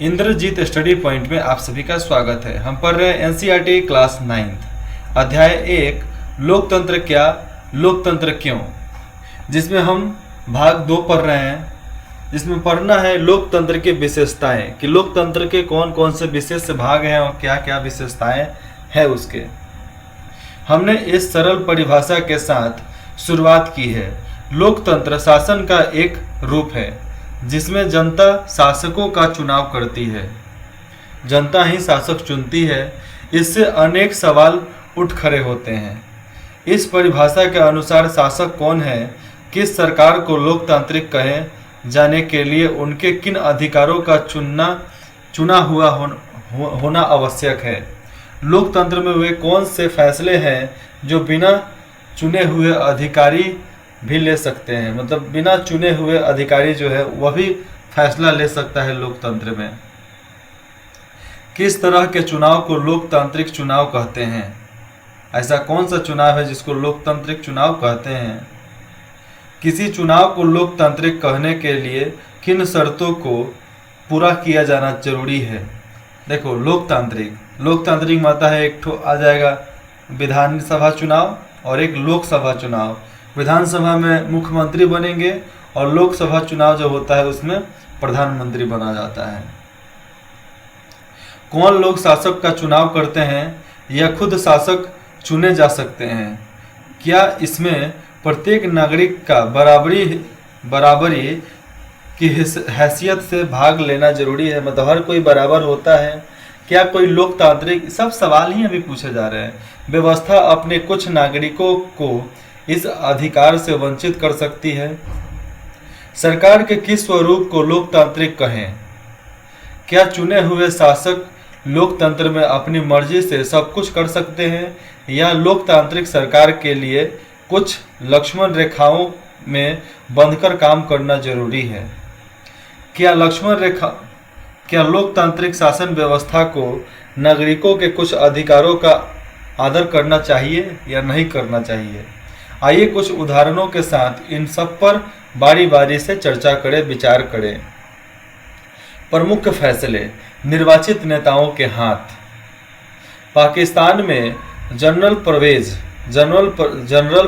Indrajit study point में आप सभी का स्वागत है। हम पढ़ रहे हैं एनसीईआरटी क्लास 9 अध्याय 1 लोकतंत्र क्या, लोकतंत्र क्यों, जिसमें हम भाग 2 पढ़ रहे हैं, जिसमें पढ़ना है लोकतंत्र की विशेषताएं कि लोकतंत्र के कौन कौन से विशेष भाग हैं और क्या क्या विशेषताएं हैं उसके। हमने इस सरल परिभाषा के साथ शुरुआत की है। लोकतंत्र शासन का एक रूप है जिसमें जनता शासकों का चुनाव करती है, जनता ही शासक चुनती है। इससे अनेक सवाल उठ खड़े होते हैं। इस परिभाषा के अनुसार शासक कौन है, किस सरकार को लोकतांत्रिक कहे जाने के लिए उनके किन अधिकारों का चुना हुआ होना आवश्यक है। लोकतंत्र में वे कौन से फैसले हैं जो बिना चुने हुए अधिकारी भी ले सकते हैं, मतलब बिना चुने हुए अधिकारी जो है वह भी फैसला ले सकता है लोकतंत्र में। किस तरह के चुनाव को लोकतांत्रिक चुनाव कहते हैं, ऐसा कौन सा चुनाव है जिसको लोकतांत्रिक चुनाव कहते हैं। किसी चुनाव को लोकतांत्रिक कहने के लिए किन शर्तों को पूरा किया जाना जरूरी है। देखो लोकतांत्रिक माता है, एक ठो आ जाएगा विधानसभा चुनाव और एक लोकसभा चुनाव। विधानसभा में मुख्यमंत्री बनेंगे और लोकसभा चुनाव जो होता है उसमें प्रधानमंत्री बना जाता है। कौन लोग शासक का चुनाव करते हैं या खुद शासक चुने जा सकते हैं। क्या इसमें प्रत्येक नागरिक का बराबरी की हैसियत से भाग लेना जरूरी है, मतलब हर कोई बराबर होता है। क्या कोई लोकतांत्रिक, सब सवाल ही अभी पूछे जा रहे हैं। व्यवस्था अपने कुछ नागरिकों को इस अधिकार से वंचित कर सकती है। सरकार के किस स्वरूप को लोकतांत्रिक कहें। क्या चुने हुए शासक लोकतंत्र में अपनी मर्जी से सब कुछ कर सकते हैं या लोकतांत्रिक सरकार के लिए कुछ लक्ष्मण रेखाओं में बंधकर काम करना जरूरी है। क्या लोकतांत्रिक शासन व्यवस्था को नागरिकों के कुछ अधिकारों का आदर करना चाहिए या नहीं करना चाहिए। आइए कुछ उदाहरणों के साथ इन सब पर बारी बारी से चर्चा करें, विचार करें। प्रमुख फैसले निर्वाचित नेताओं के हाथ। पाकिस्तान में जनरल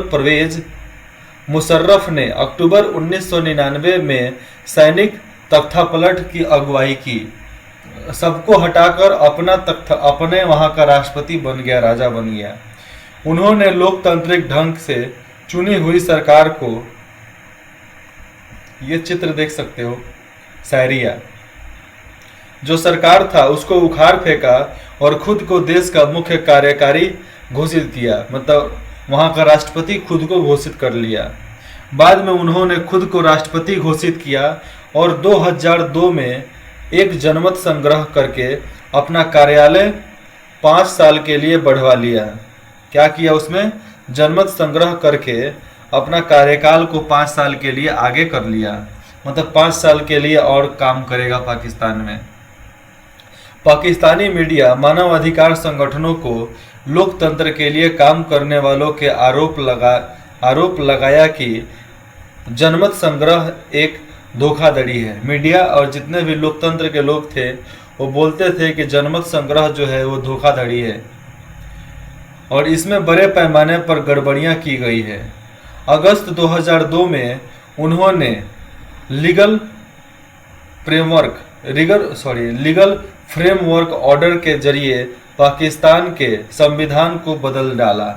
परवेज मुशर्रफ ने अक्टूबर 1999 में सैनिक तख्तापलट की अगुवाई की। सबको हटाकर अपने वहां का राष्ट्रपति बन गया, राजा बन गया। उन्होंने लोकतांत्रिक ढंग से चुनी हुई सरकार को, ये चित्र देख सकते हो, शायरिया, जो सरकार था उसको उखाड़ फेंका और खुद को देश का मुख्य कार्यकारी घोषित किया, मतलब वहां का राष्ट्रपति खुद को घोषित कर लिया। बाद में उन्होंने खुद को राष्ट्रपति घोषित किया और 2002 में एक जनमत संग्रह करके अपना कार्यालय 5 साल के लिए बढ़वा लिया। क्या किया उसमें, जनमत संग्रह करके अपना कार्यकाल को 5 साल के लिए आगे कर लिया, मतलब 5 साल के लिए और काम करेगा पाकिस्तान में। पाकिस्तानी मीडिया मानव अधिकार संगठनों को लोकतंत्र के लिए काम करने वालों के आरोप लगाया कि जनमत संग्रह एक धोखाधड़ी है। मीडिया और जितने भी लोकतंत्र के लोग थे वो बोलते थे कि जनमत संग्रह जो है वो धोखाधड़ी है और इसमें बड़े पैमाने पर गड़बड़ियां की गई है। अगस्त 2002 में उन्होंने लीगल फ्रेमवर्क ऑर्डर के जरिए पाकिस्तान के संविधान को बदल डाला।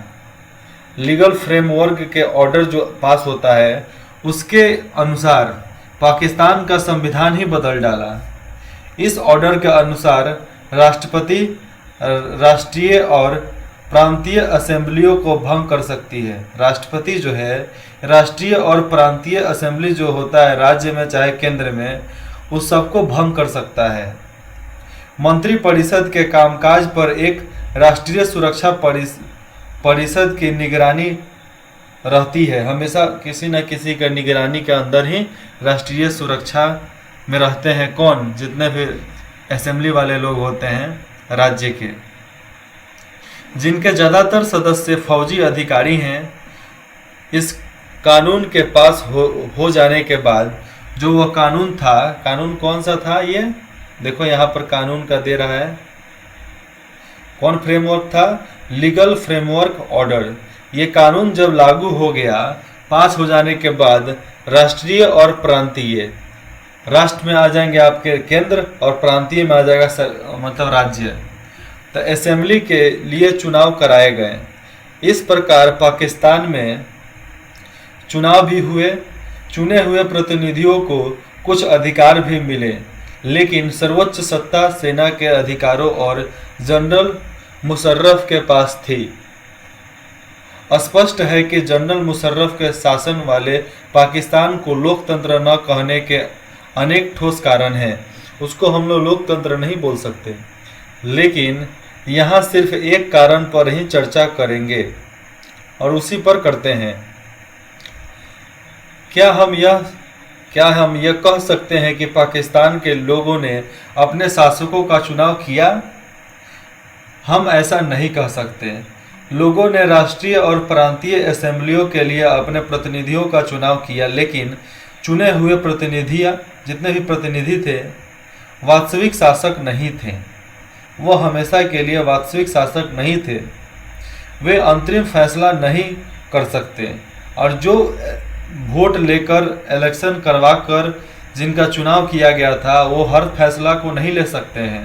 लीगल फ्रेमवर्क के ऑर्डर जो पास होता है उसके अनुसार पाकिस्तान का संविधान ही बदल डाला। इस ऑर्डर के अनुसार राष्ट्रपति राष्ट्रीय और प्रांतीय असेंबलियों को भंग कर सकती है। राष्ट्रपति जो है राष्ट्रीय और प्रांतीय असेंबली जो होता है राज्य में चाहे केंद्र में, उस सबको भंग कर सकता है। मंत्रिपरिषद के कामकाज पर एक राष्ट्रीय सुरक्षा परिषद की निगरानी रहती है। हमेशा किसी न किसी के निगरानी के अंदर ही राष्ट्रीय सुरक्षा में रहते हैं। कौन, जितने भी असेंबली वाले लोग होते हैं राज्य के, जिनके ज़्यादातर सदस्य फौजी अधिकारी हैं। इस कानून के पास हो जाने के बाद जो वह कानून था, कानून कौन सा था, ये देखो यहाँ पर कानून का दे रहा है। कौन फ्रेमवर्क था? Legal framework order. ये कानून जब लागू हो गया, पास हो जाने के बाद राष्ट्रीय और प्रांतीय, राष्ट्र में आ जाएंगे आपके केंद्र और प्रांतीय में आ जाएगा मतलब राज्य, तो असेंबली के लिए चुनाव कराए गए। इस प्रकार पाकिस्तान में चुनाव भी हुए, चुने हुए प्रतिनिधियों को कुछ अधिकार भी मिले, लेकिन सर्वोच्च सत्ता सेना के अधिकारों और जनरल मुशर्रफ के पास थी। स्पष्ट है कि जनरल मुशर्रफ के शासन वाले पाकिस्तान को लोकतंत्र न कहने के अनेक ठोस कारण हैं। उसको हम लोग लोकतंत्र नहीं बोल सकते, लेकिन यहाँ सिर्फ एक कारण पर ही चर्चा करेंगे और उसी पर करते हैं। क्या हम यह कह सकते हैं कि पाकिस्तान के लोगों ने अपने शासकों का चुनाव किया? हम ऐसा नहीं कह सकते। लोगों ने राष्ट्रीय और प्रांतीय असेंबलियों के लिए अपने प्रतिनिधियों का चुनाव किया, लेकिन चुने हुए प्रतिनिधियां, जितने भी प्रतिनिधि थे, वास्तविक शासक नहीं थे। वो हमेशा के लिए वास्तविक शासक नहीं थे। वे अंतरिम फैसला नहीं कर सकते, और जो वोट लेकर इलेक्शन करवाकर जिनका चुनाव किया गया था, वो हर फैसला को नहीं ले सकते हैं।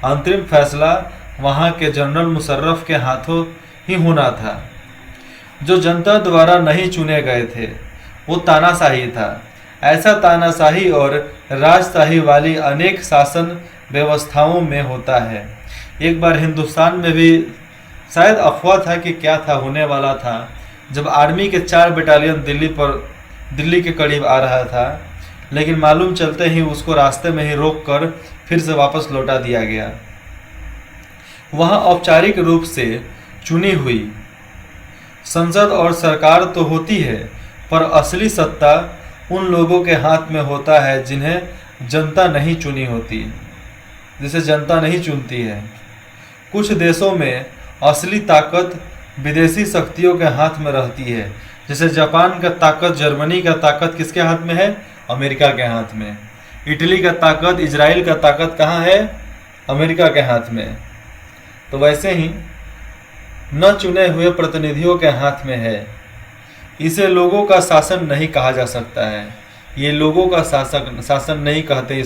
अंतरिम फैसला वहाँ के जनरल मुशर्रफ के हाथों ही होना था। जो जनता द्वारा नहीं चुने गए थे वो तानाशाही था। ऐसा तानाशाही और राजशाही वाली अनेक शासन व्यवस्थाओं में होता है। एक बार हिंदुस्तान में भी शायद अफवाह था कि क्या था, होने वाला था, जब आर्मी के 4 बटालियन दिल्ली के करीब आ रहा था, लेकिन मालूम चलते ही उसको रास्ते में ही रोक कर फिर से वापस लौटा दिया गया। वहाँ औपचारिक रूप से चुनी हुई संसद और सरकार तो होती है, पर असली सत्ता उन लोगों के हाथ में होता है जिन्हें जनता नहीं चुनी होती, जिसे जनता नहीं चुनती है। कुछ देशों में असली ताकत विदेशी शक्तियों के हाथ में रहती है। जैसे जापान का ताकत, जर्मनी का ताकत किसके हाथ में है? अमेरिका के हाथ में। इटली का ताकत, इजराइल का ताकत कहाँ है? अमेरिका के हाथ में। तो वैसे ही न चुने हुए प्रतिनिधियों के हाथ में है। इसे लोगों का शासन नहीं कहा जा सकता है। ये लोगों का शासन नहीं कहते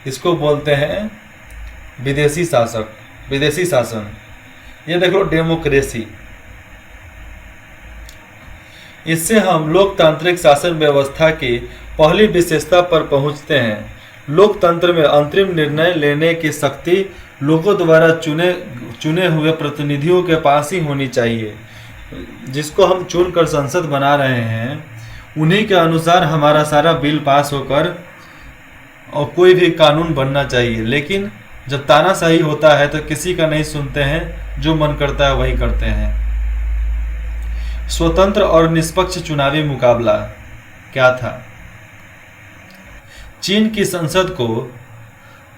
इसको बोलते हैं विदेशी शासन। ये देख लो, डेमोक्रेसी। इससे हम लोकतांत्रिक शासन व्यवस्था की पहली विशेषता पर पहुंचते हैं। लोकतंत्र में अंतरिम निर्णय लेने की शक्ति लोगों द्वारा चुने हुए प्रतिनिधियों के पास ही होनी चाहिए। जिसको हम चुनकर संसद बना रहे हैं, उन्हीं के अनुसार हमारा सारा बिल पास होकर और कोई भी कानून बनना चाहिए। लेकिन जब तानाशाही होता है तो किसी का नहीं सुनते हैं, जो मन करता है वही करते हैं। स्वतंत्र और निष्पक्ष चुनावी मुकाबला क्या था? चीन की संसद को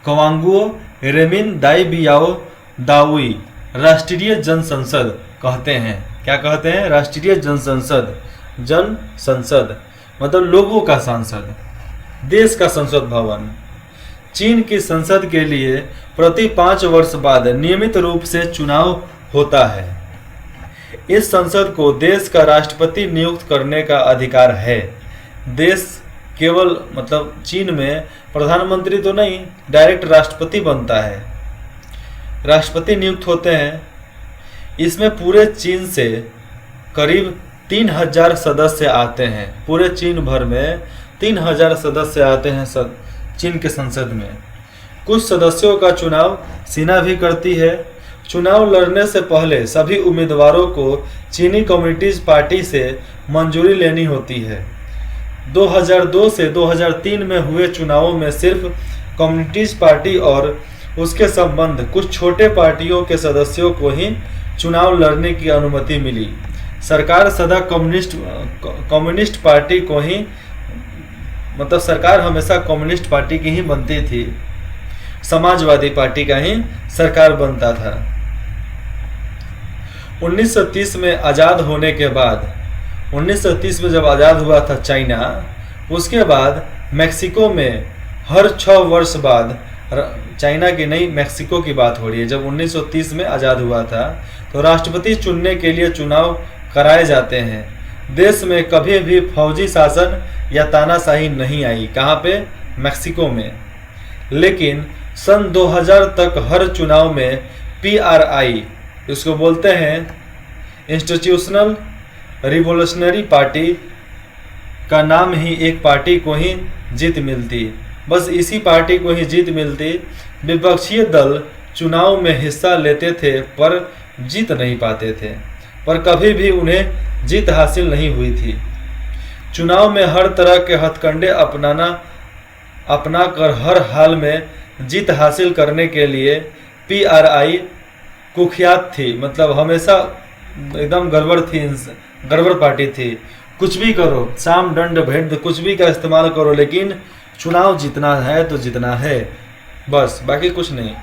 क्वांगुओ रेमिन दाई बियाओ दाओई राष्ट्रीय जनसंसद कहते हैं। क्या कहते हैं? राष्ट्रीय जनसंसद। जन संसद मतलब लोगों का संसद, देश का संसद भवन। चीन की संसद के लिए प्रति 5 वर्ष बाद नियमित रूप से चुनाव होता है। इस संसद को देश का राष्ट्रपति नियुक्त करने का अधिकार है। देश केवल मतलब चीन में प्रधानमंत्री तो नहीं, डायरेक्ट राष्ट्रपति बनता है। राष्ट्रपति नियुक्त होते हैं। इसमें पूरे चीन से करीब 3000 सदस्य आते हैं। पूरे चीन भर में 3000 सदस्य आते हैं चीन के संसद में। कुछ सदस्यों का चुनाव सेना भी करती है। चुनाव लड़ने से पहले सभी उम्मीदवारों को चीनी कम्युनिस्ट पार्टी से मंजूरी लेनी होती है। 2002 से 2003 में हुए चुनावों में सिर्फ कम्युनिस्ट पार्टी और उसके संबंध कुछ छोटे पार्टियों के सदस्यों को ही चुनाव लड़ने की अनुमति मिली। सरकार सदा कम्युनिस्ट पार्टी को ही मतलब सरकार हमेशा कम्युनिस्ट पार्टी की ही बनती थी। समाजवादी पार्टी का ही सरकार बनता था। 1930 में आज़ाद होने के बाद 1930 में जब आज़ाद हुआ था चाइना, उसके बाद मेक्सिको में हर 6 वर्ष बाद चाइना की नहीं, मैक्सिको की बात हो रही है। जब 1930 में आज़ाद हुआ था तो राष्ट्रपति चुनने के लिए चुनाव कराए जाते हैं। देश में कभी भी फौजी शासन या तानाशाही नहीं आई। कहाँ पे? मैक्सिको में। लेकिन सन 2000 तक हर चुनाव में PRI, इसको बोलते हैं इंस्टीट्यूशनल रिवोल्यूशनरी पार्टी का नाम ही, एक पार्टी को ही जीत मिलती। बस इसी पार्टी को ही जीत मिलती। विपक्षी दल चुनाव में हिस्सा लेते थे पर जीत नहीं पाते थे, पर कभी भी उन्हें जीत हासिल नहीं हुई थी। चुनाव में हर तरह के हथकंडे अपना कर हर हाल में जीत हासिल करने के लिए PRI कुख्यात थी। मतलब हमेशा एकदम गड़बड़ थी, गड़बड़ पार्टी थी। कुछ भी करो, साम दंड भेद कुछ भी का इस्तेमाल करो, लेकिन चुनाव जीतना है तो जीतना है, बस, बाकी कुछ नहीं।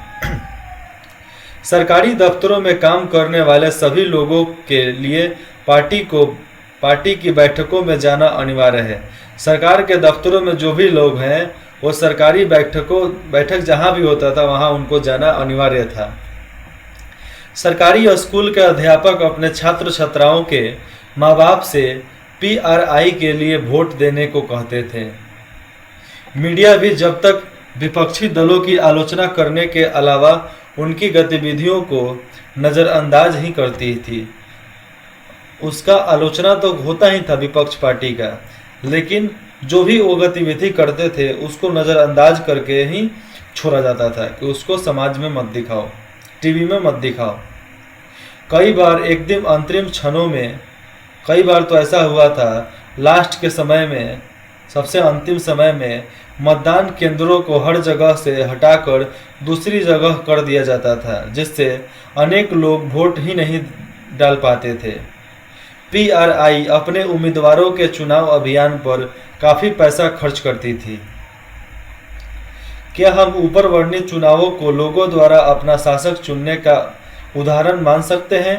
सरकारी दफ्तरों में काम करने वाले सभी लोगों के लिए पार्टी की बैठकों में जाना अनिवार्य है। सरकार के दफ्तरों में जो भी लोग हैं वो सरकारी बैठक जहां भी होता था वहां उनको जाना अनिवार्य था। सरकारी स्कूल के अध्यापक अपने छात्र छात्राओं के माँ बाप से PRI के लिए वोट देने को कहते थे। मीडिया भी जब तक विपक्षी दलों की आलोचना करने के अलावा उनकी गतिविधियों को नज़रअंदाज ही करती थी। उसका आलोचना तो होता ही था विपक्ष पार्टी का, लेकिन जो भी वो गतिविधि करते थे उसको नज़रअंदाज करके ही छोड़ा जाता था कि उसको समाज में मत दिखाओ, टीवी में मत दिखाओ। कई बार एकदम अंतरिम क्षणों में, कई बार तो ऐसा हुआ था लास्ट के समय में, सबसे अंतिम समय में मतदान केंद्रों को हर जगह से हटाकर दूसरी जगह कर दिया जाता था, जिससे अनेक लोग वोट ही नहीं डाल पाते थे। PRI अपने उम्मीदवारों के चुनाव अभियान पर काफ़ी पैसा खर्च करती थी। क्या हम ऊपर वर्णित चुनावों को लोगों द्वारा अपना शासक चुनने का उदाहरण मान सकते हैं?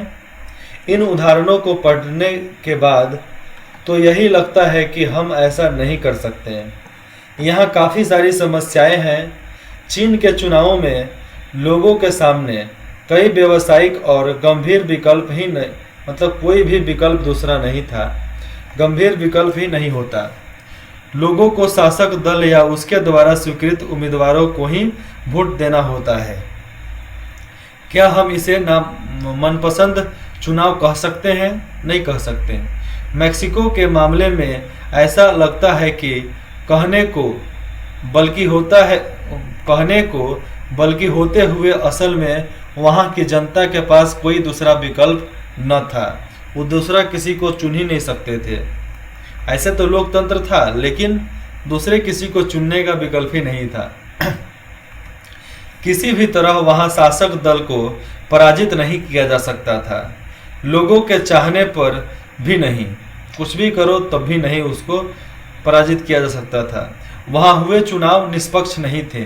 इन उदाहरणों को पढ़ने के बाद तो यही लगता है कि हम ऐसा नहीं कर सकते हैं। यहाँ काफ़ी सारी समस्याएं हैं। चीन के चुनावों में लोगों के सामने कई व्यावसायिक और गंभीर विकल्प ही नहीं, मतलब कोई भी विकल्प दूसरा नहीं था, गंभीर विकल्प ही नहीं होता। लोगों को शासक दल या उसके द्वारा स्वीकृत उम्मीदवारों को ही वोट देना होता है। क्या हम इसे मनपसंद चुनाव कह सकते हैं? नहीं कह सकते। मैक्सिको के मामले में ऐसा लगता है कि कहने को बल्कि होते हुए असल में वहाँ की जनता के पास कोई दूसरा विकल्प न था। वो दूसरा किसी को चुन ही नहीं सकते थे। ऐसे तो लोकतंत्र था, लेकिन दूसरे किसी को चुनने का विकल्प ही नहीं था। किसी भी तरह वहाँ शासक दल को पराजित नहीं किया जा सकता था। लोगों के चाहने पर भी नहीं, कुछ भी करो तब भी नहीं उसको पराजित किया जा सकता था। वहाँ हुए चुनाव निष्पक्ष नहीं थे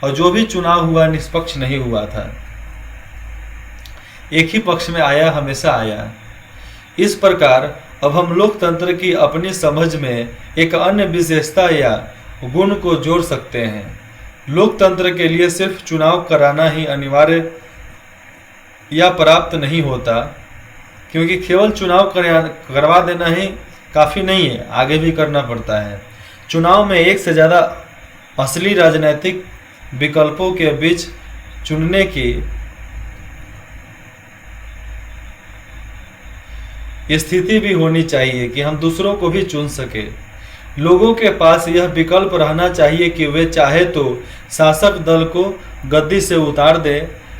और जो भी चुनाव हुआ निष्पक्ष नहीं हुआ था, एक ही पक्ष में आया, हमेशा आया। इस प्रकार अब हम लोकतंत्र की अपनी समझ में एक अन्य विशेषता या गुण को जोड़ सकते हैं। लोकतंत्र के लिए सिर्फ चुनाव कराना ही अनिवार्य या पर्याप्त नहीं होता, क्योंकि केवल चुनाव करवा देना ही काफ़ी नहीं है, आगे भी करना पड़ता है। चुनाव में एक से ज़्यादा असली राजनीतिक विकल्पों के बीच चुनने की स्थिति भी होनी चाहिए कि हम दूसरों को भी चुन सके। लोगों के पास यह विकल्प रहना चाहिए कि वे चाहे तो शासक दल को गद्दी से उतार दे।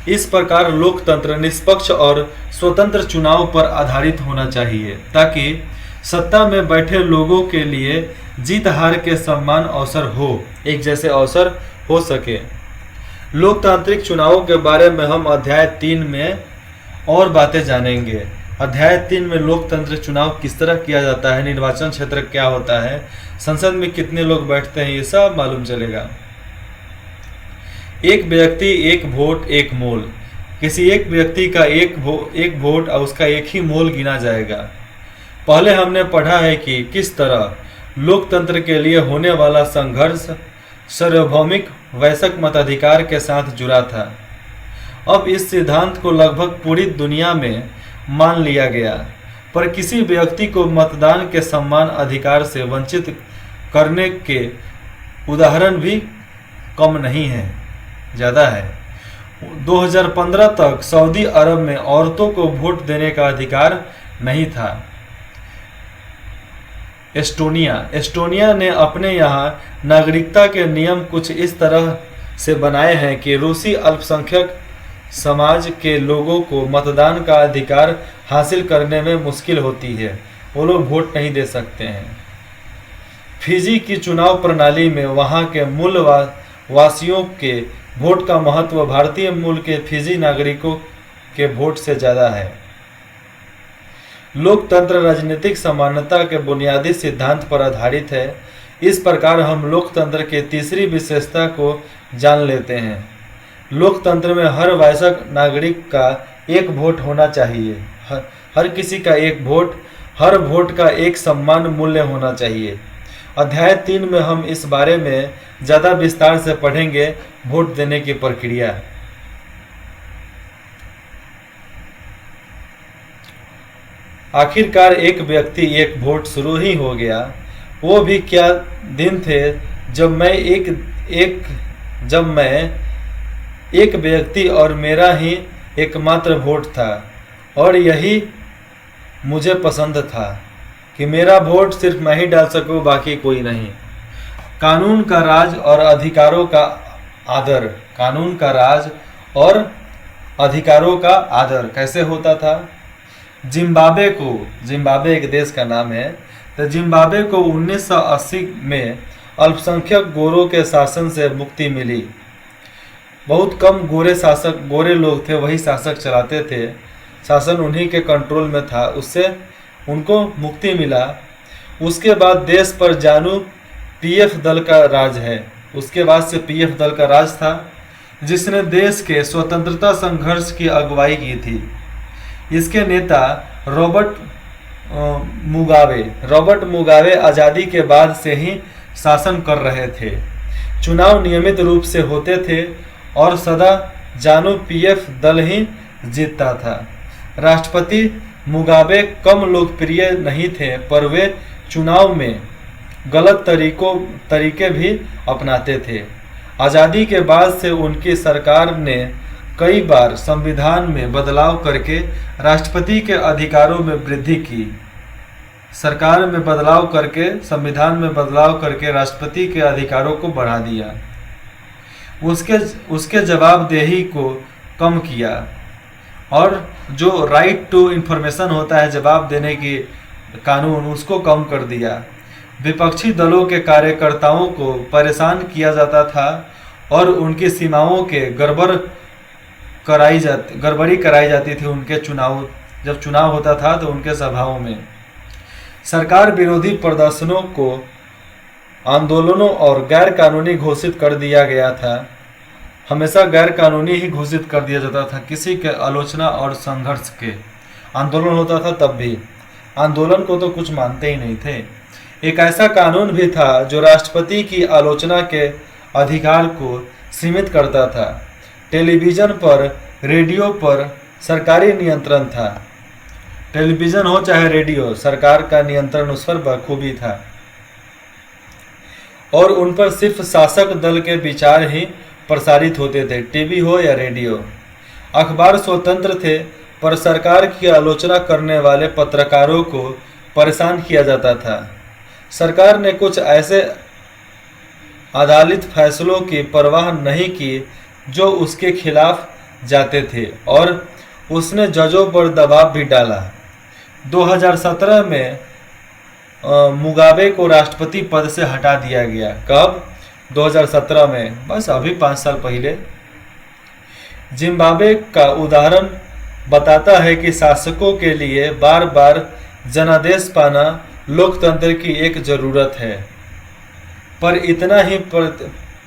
इस प्रकार लोकतंत्र निष्पक्ष और स्वतंत्र चुनाव पर आधारित होना चाहिए, ताकि सत्ता में बैठे लोगों के लिए जीत हार के समान अवसर हो, एक जैसे अवसर हो सके। लोकतांत्रिक चुनावों के बारे में हम अध्याय 3 में और बातें जानेंगे। अध्याय 3 में लोकतंत्र चुनाव किस तरह किया जाता है, निर्वाचन क्षेत्र क्या होता है, संसद में कितने लोग बैठते हैं, ये सब मालूम चलेगा। एक व्यक्ति एक वोट एक मोल। किसी एक व्यक्ति का एक वोट और उसका एक ही मोल गिना जाएगा। पहले हमने पढ़ा है कि किस तरह लोकतंत्र के लिए होने वाला संघर्ष सार्वभौमिक वयस्क मताधिकार के साथ जुड़ा था। अब इस सिद्धांत को लगभग पूरी दुनिया में मान लिया गया, पर किसी व्यक्ति को मतदान के समान अधिकार से वंचित करने के उदाहरण भी कम नहीं है, ज़्यादा है। 2015 तक सऊदी अरब में औरतों को वोट देने का अधिकार नहीं था। एस्टोनिया ने अपने यहाँ नागरिकता के नियम कुछ इस तरह से बनाए हैं कि रूसी अल्पसंख्यक समाज के लोगों को मतदान का अधिकार हासिल करने में मुश्किल होती है, वो लोग वोट नहीं दे सकते हैं। फिजी की चुनाव प्रणाली में वहाँ के मूल वासियों के वोट का महत्व भारतीय मूल के फिजी नागरिकों के वोट से ज़्यादा है। लोकतंत्र राजनीतिक समानता के बुनियादी सिद्धांत पर आधारित है। इस प्रकार हम लोकतंत्र के तीसरी विशेषता को जान लेते हैं। लोकतंत्र में हर वयस्क नागरिक का एक वोट होना चाहिए। हर किसी का एक वोट, हर वोट का एक समान मूल्य होना चाहिए। अध्याय 3 में हम इस बारे में ज़्यादा विस्तार से पढ़ेंगे। वोट देने की प्रक्रिया। आखिरकार एक व्यक्ति एक वोट शुरू ही हो गया। वो भी क्या दिन थे जब मैं एक व्यक्ति और मेरा ही एकमात्र वोट था, और यही मुझे पसंद था कि मेरा वोट सिर्फ मैं ही डाल सकूं, बाकी कोई नहीं। कानून का राज और अधिकारों का आदर। कानून का राज और अधिकारों का आदर कैसे होता था? जिम्बाब्वे एक देश का नाम है। तो जिम्बाब्वे को 1980 में अल्पसंख्यक गोरों के शासन से मुक्ति मिली। बहुत कम गोरे लोग थे, वही शासक चलाते थे, शासन उन्हीं के कंट्रोल में था, उससे उनको मुक्ति मिला। उसके बाद देश पर जानू पीएफ दल का राज है। उसके बाद से पीएफ दल का राज था, जिसने देश के स्वतंत्रता संघर्ष की अगुवाई की थी। इसके नेता रॉबर्ट मुगाबे आज़ादी के बाद से ही शासन कर रहे थे। चुनाव नियमित रूप से होते थे और सदा जानू पीएफ दल ही जीतता था। राष्ट्रपति मुगाबे कम लोकप्रिय नहीं थे, पर वे चुनाव में गलत तरीके भी अपनाते थे। आज़ादी के बाद से उनकी सरकार ने कई बार संविधान में बदलाव करके राष्ट्रपति के अधिकारों में वृद्धि की। सरकार में बदलाव करके, संविधान में बदलाव करके राष्ट्रपति के अधिकारों को बढ़ा दिया। उसके जवाबदेही को कम किया, और जो राइट टू इंफॉर्मेशन होता है, जवाब देने की कानून, उसको कम कर दिया। विपक्षी दलों के कार्यकर्ताओं को परेशान किया जाता था और उनकी सीमाओं के गड़बड़ी कराई जाती थी। उनके जब चुनाव होता था तो उनके सभाओं में सरकार विरोधी प्रदर्शनों को आंदोलनों और गैर कानूनी घोषित कर दिया गया था। हमेशा गैर कानूनी ही घोषित कर दिया जाता था। किसी के आलोचना और संघर्ष के आंदोलन होता था, तब भी आंदोलन को तो कुछ मानते ही नहीं थे। एक ऐसा कानून भी था जो राष्ट्रपति की आलोचना के अधिकार को सीमित करता था। टेलीविज़न पर, रेडियो पर सरकारी नियंत्रण था। टेलीविज़न हो चाहे रेडियो, सरकार का नियंत्रण उस पर बखूबी था, और उन पर सिर्फ शासक दल के विचार ही प्रसारित होते थे, टीवी हो या रेडियो। अखबार स्वतंत्र थे, पर सरकार की आलोचना करने वाले पत्रकारों को परेशान किया जाता था। सरकार ने कुछ ऐसे अदालती फैसलों की परवाह नहीं की जो उसके खिलाफ जाते थे, और उसने जजों पर दबाव भी डाला। 2017 में मुगाबे को राष्ट्रपति पद से हटा दिया गया। कब? 2017 में, बस अभी 5 साल पहले। जिम्बाब्वे का उदाहरण बताता है कि शासकों के लिए बार बार जनादेश पाना लोकतंत्र की एक ज़रूरत है, पर इतना ही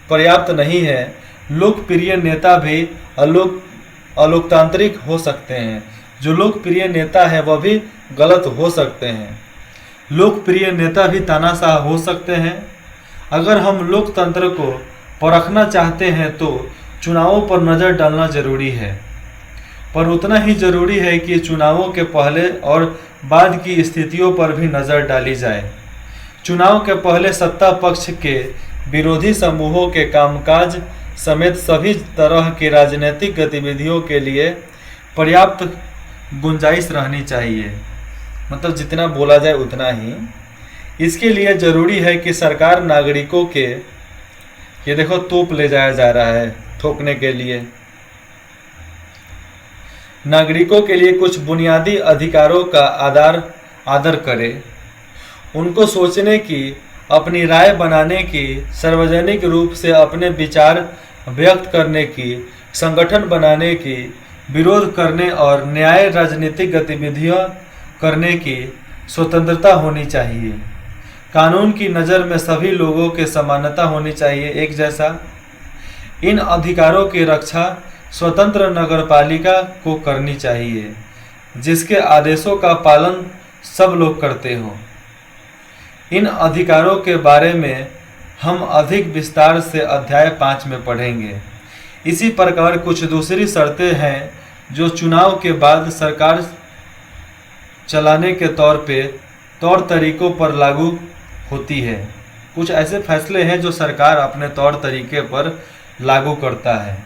पर्याप्त नहीं है। लोकप्रिय नेता भी अलोकतांत्रिक हो सकते हैं। जो लोकप्रिय नेता है वह भी गलत हो सकते हैं। लोकप्रिय नेता भी तानाशाह हो सकते हैं। अगर हम लोकतंत्र को परखना चाहते हैं तो चुनावों पर नज़र डालना जरूरी है, पर उतना ही जरूरी है कि चुनावों के पहले और बाद की स्थितियों पर भी नज़र डाली जाए। चुनाव के पहले सत्ता पक्ष के विरोधी समूहों के कामकाज समेत सभी तरह की राजनीतिक गतिविधियों के लिए पर्याप्त गुंजाइश रहनी चाहिए, मतलब जितना बोला जाए उतना ही। इसके लिए जरूरी है कि सरकार नागरिकों के, ये देखो तोप ले जाया जा रहा है ठोकने के लिए, नागरिकों के लिए कुछ बुनियादी अधिकारों का आदर करे, उनको सोचने की, अपनी राय बनाने की, सार्वजनिक रूप से अपने विचार व्यक्त करने की, संगठन बनाने की, विरोध करने और न्याय राजनीतिक गतिविधियां करने की स्वतंत्रता होनी चाहिए। कानून की नज़र में सभी लोगों के समानता होनी चाहिए, एक जैसा। इन अधिकारों की रक्षा स्वतंत्र नगरपालिका को करनी चाहिए, जिसके आदेशों का पालन सब लोग करते हों। इन अधिकारों के बारे में हम अधिक विस्तार से अध्याय 5 में पढ़ेंगे। इसी प्रकार कुछ दूसरी शर्तें हैं जो चुनाव के बाद सरकार चलाने के तौर तरीकों पर लागू होती है। कुछ ऐसे फैसले हैं जो सरकार अपने तौर तरीके पर लागू करता है।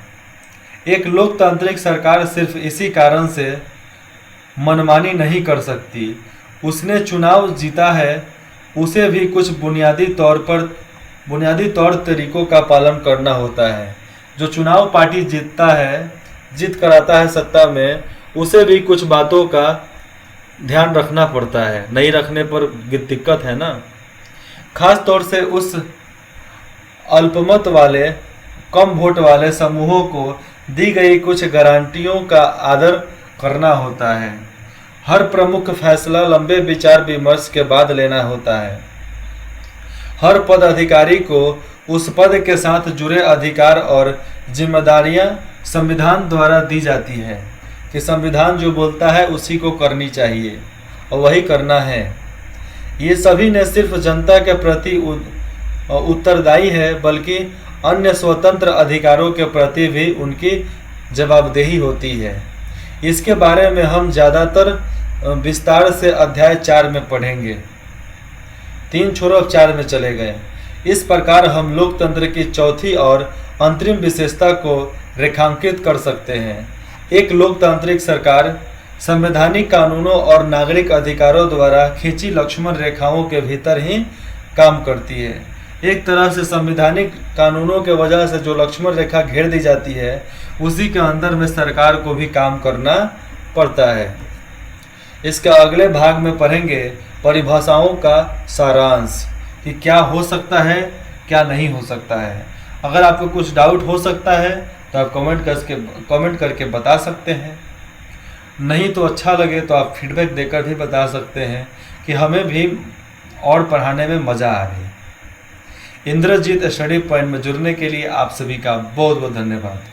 एक लोकतांत्रिक सरकार सिर्फ इसी कारण से मनमानी नहीं कर सकती। उसने चुनाव जीता है, उसे भी कुछ बुनियादी तौर तरीकों का पालन करना होता है। जो चुनाव पार्टी जीत कर आता है सत्ता में, उसे भी कुछ बातों का ध्यान रखना पड़ता है, नहीं रखने पर दिक्कत है ना। खास तौर से उस अल्पमत वाले, कम वोट वाले समूहों को दी गई कुछ गारंटियों का आदर करना होता है। हर प्रमुख फैसला लंबे विचार विमर्श के बाद लेना होता है। हर पद अधिकारी को उस पद के साथ जुड़े अधिकार और जिम्मेदारियां संविधान द्वारा दी जाती है कि संविधान जो बोलता है उसी को करनी चाहिए और वही करना है। ये सभी न सिर्फ जनता के प्रति उत्तरदायी है, बल्कि अन्य स्वतंत्र अधिकारों के प्रति भी उनकी जवाबदेही होती है। इसके बारे में हम ज़्यादातर विस्तार से अध्याय 4 में पढ़ेंगे। 3 छोरो अब 4 में चले गए। इस प्रकार हम लोकतंत्र की चौथी और अंतरिम विशेषता को रेखांकित कर सकते हैं। एक लोकतांत्रिक सरकार संवैधानिक कानूनों और नागरिक अधिकारों द्वारा खींची लक्ष्मण रेखाओं के भीतर ही काम करती है। एक तरह से संवैधानिक कानूनों के वजह से जो लक्ष्मण रेखा घेर दी जाती है, उसी के अंदर में सरकार को भी काम करना पड़ता है। इसका अगले भाग में पढ़ेंगे परिभाषाओं का सारांश कि क्या हो सकता है, क्या नहीं हो सकता है। अगर आपको कुछ डाउट हो सकता है तो आप कमेंट करके बता सकते हैं। नहीं तो अच्छा लगे तो आप फीडबैक देकर भी बता सकते हैं कि हमें भी और पढ़ाने में मज़ा आ रही है। इंद्रजीत स्टडी पॉइंट में जुड़ने के लिए आप सभी का बहुत बहुत धन्यवाद।